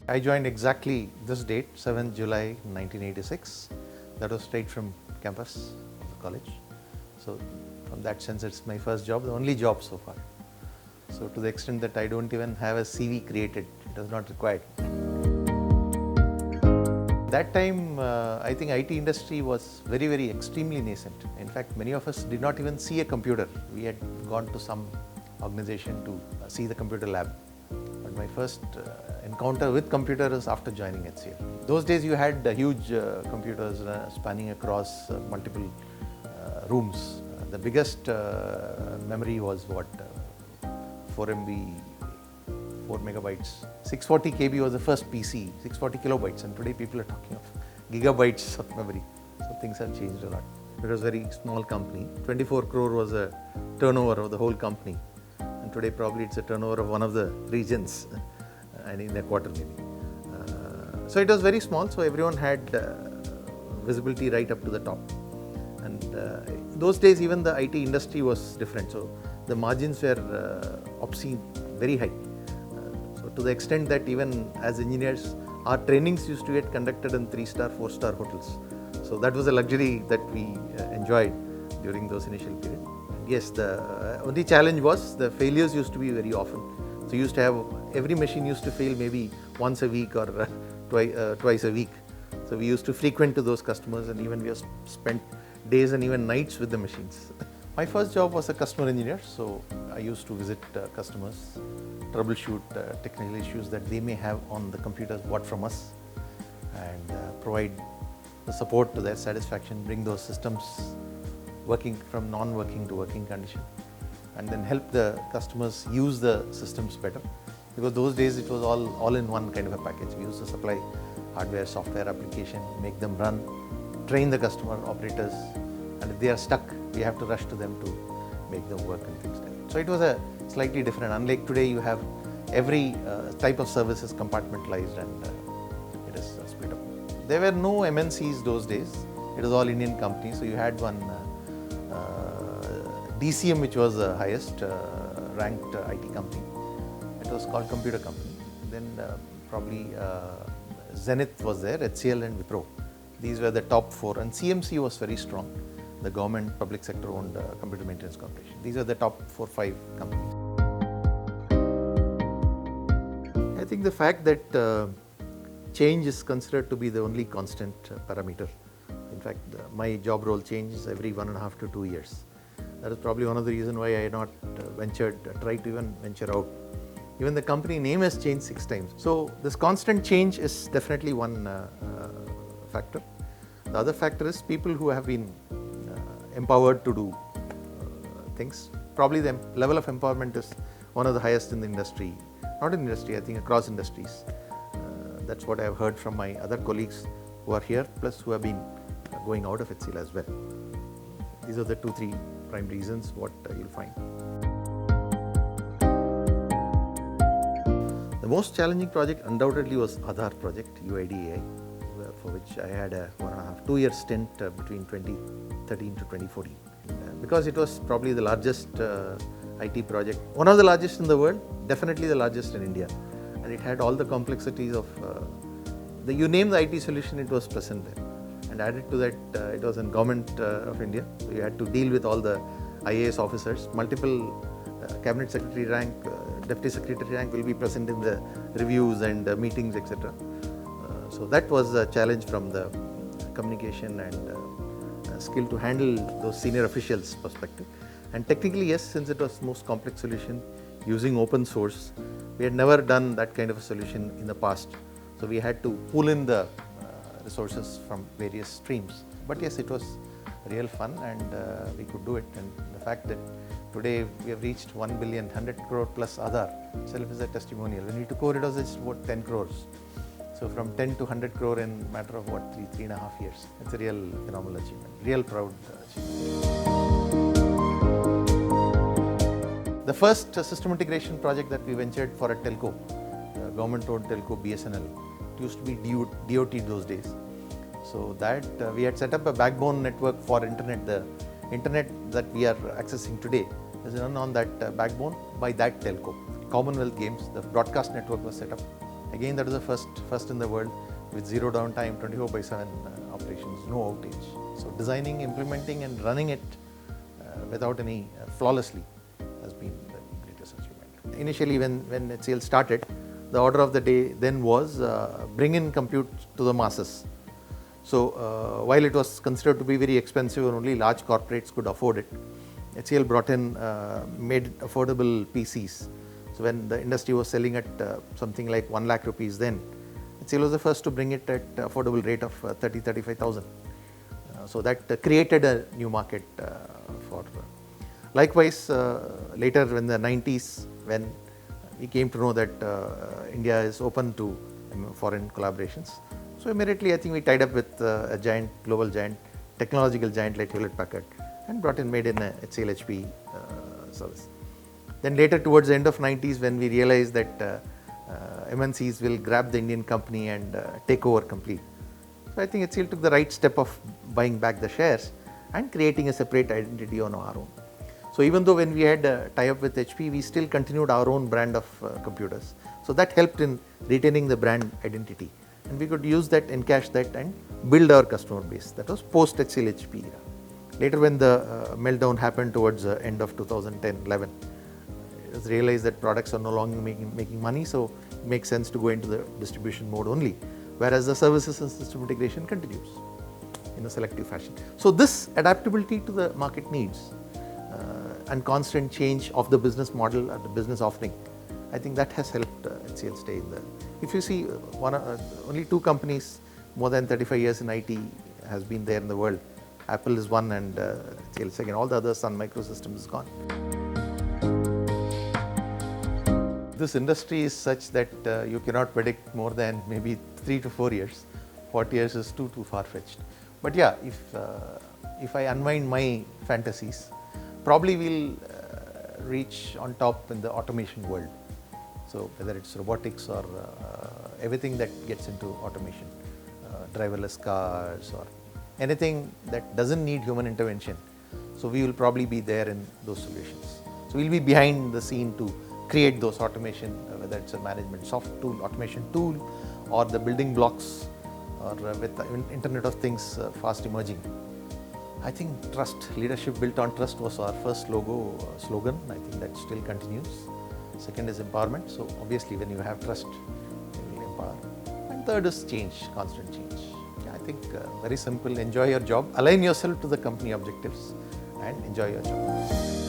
I joined exactly this date, 7th July 1986. That was straight from campus of the college. So from that sense, it's my first job, the only job so far. So to the extent that I don't even have a CV created, it was not required. That time, I think IT industry was very extremely nascent. In fact, many of us did not even see a computer. We had gone to some organization to see the computer lab. But my first encounter with computer was after joining HCL. Those days you had huge computers spanning across multiple rooms. The biggest memory was what, 4 MB, 4 megabytes. 640 KB was the first PC, 640 kilobytes, and today people are talking of gigabytes of memory. So things have changed a lot. It was a very small company. 24 crore was a turnover of the whole company. And today probably it's a turnover of one of the regions and in a quarter maybe. So it was very small, so everyone had visibility right up to the top. And those days even the IT industry was different, so the margins were obscene, very high. So to the extent that even as engineers, our trainings used to get conducted in 3-star, 4-star hotels. So that was a luxury that we enjoyed during those initial periods. Yes, the only challenge was the failures used to be very often. So you used to have, every machine used to fail maybe once a week or twice a week. So we used to frequent to those customers, and even we have spent days and even nights with the machines. My first job was a customer engineer, so I used to visit customers, troubleshoot technical issues that they may have on the computers bought from us, and provide the support to their satisfaction, bring those systems working from non-working to working condition, and then help the customers use the systems better. Because those days it was all in one kind of a package. We used to supply hardware, software, application, make them run, train the customer operators, and if they are stuck, we have to rush to them to make them work and things like that. So it was a slightly different. Unlike today, you have every type of services compartmentalized, and it is split up. There were no MNCs those days. It was all Indian companies. So you had one DCM, which was the highest ranked IT company. It was called Computer Company. Then probably Zenith was there, HCL and Wipro. These were the top 4, and CMC was very strong. The government, public sector owned Computer Maintenance Corporation. These are the top 4-5 companies. I think the fact that change is considered to be the only constant parameter. In fact, my job role changes every 1.5 to 2 years. That is probably one of the reasons why I had not tried to even venture out. Even the company name has changed 6 times. So this constant change is definitely one factor. The other factor is people who have been empowered to do things. Probably the level of empowerment is one of the highest in the industry. Not in industry, I think across industries. That's what I have heard from my other colleagues who are here, plus who have been going out of HCL as well. These are the 2-3 prime reasons what you'll find. The most challenging project undoubtedly was Aadhaar project, UIDAI, for which I had a 1.5-2-year stint between 2013 to 2014. Because it was probably the largest IT project, one of the largest in the world, definitely the largest in India. And it had all the complexities of, you name the IT solution, it was present there. And added to that, it was in government of India. So you had to deal with all the IAS officers, multiple cabinet secretary rank, deputy secretary rank will be present in the reviews and meetings, etc. So that was a challenge from the communication and skill to handle those senior officials' perspective. And technically, yes, since it was most complex solution using open source, we had never done that kind of a solution in the past. So we had to pull in the resources from various streams. But yes, it was real fun, and we could do it. And the fact that today we have reached 1 billion, 100 crore plus Aadhaar itself is a testimonial. When we took over, it was just about 10 crores. So from 10 to 100 crore in a matter of what, 3.5 years. It's a real phenomenal achievement, real proud achievement. The first system integration project that we ventured for a telco, government-owned telco, BSNL, it used to be DOT those days. So that we had set up a backbone network for internet. The internet that we are accessing today is run on that backbone by that telco. Commonwealth Games, the broadcast network was set up Again, that is the first in the world with zero downtime, 24/7 operations, no outage. So designing, implementing and running it without any flawlessly has been the greatest achievement. Initially when HCL started, the order of the day then was bring in compute to the masses. So while it was considered to be very expensive and only large corporates could afford it, HCL brought in, made affordable PCs. So when the industry was selling at something like 1 lakh rupees then, HCL was the first to bring it at affordable rate of 35,000. So that created a new market for. Likewise, later in the 90s, when we came to know that India is open to foreign collaborations, so immediately I think we tied up with a giant, global giant, technological giant like Hewlett Packard and brought in, made in a HCL HP service. Then later towards the end of 90s, when we realized that MNCs will grab the Indian company and take over completely. So I think HCL took the right step of buying back the shares and creating a separate identity on our own. So even though when we had a tie-up with HP, we still continued our own brand of computers. So that helped in retaining the brand identity. And we could use that, encash that and build our customer base. That was post HCL HP era. Later when the meltdown happened towards the end of 2010-11, it was realized that products are no longer making money, so it makes sense to go into the distribution mode only, whereas the services and system integration continues in a selective fashion. So this adaptability to the market needs and constant change of the business model and the business offering, I think that has helped HCL stay in the. If you see, only two companies more than 35 years in IT has been there in the world. Apple is one and HCL second. All the others, Sun Microsystems is gone. This industry is such that you cannot predict more than maybe 3 to 4 years. 40 years is too far-fetched. But yeah, if I unwind my fantasies, probably we'll reach on top in the automation world. So whether it's robotics or everything that gets into automation, driverless cars or anything that doesn't need human intervention. So we will probably be there in those solutions. So we'll be behind the scene to create those automation, whether it's a management soft tool, automation tool, or the building blocks, or with the Internet of Things fast emerging. I think trust, leadership built on trust was our first slogan. I think that still continues. Second is empowerment. So obviously when you have trust, you will empower. And third is change, constant change. Yeah, I think very simple, enjoy your job, align yourself to the company objectives and enjoy your job.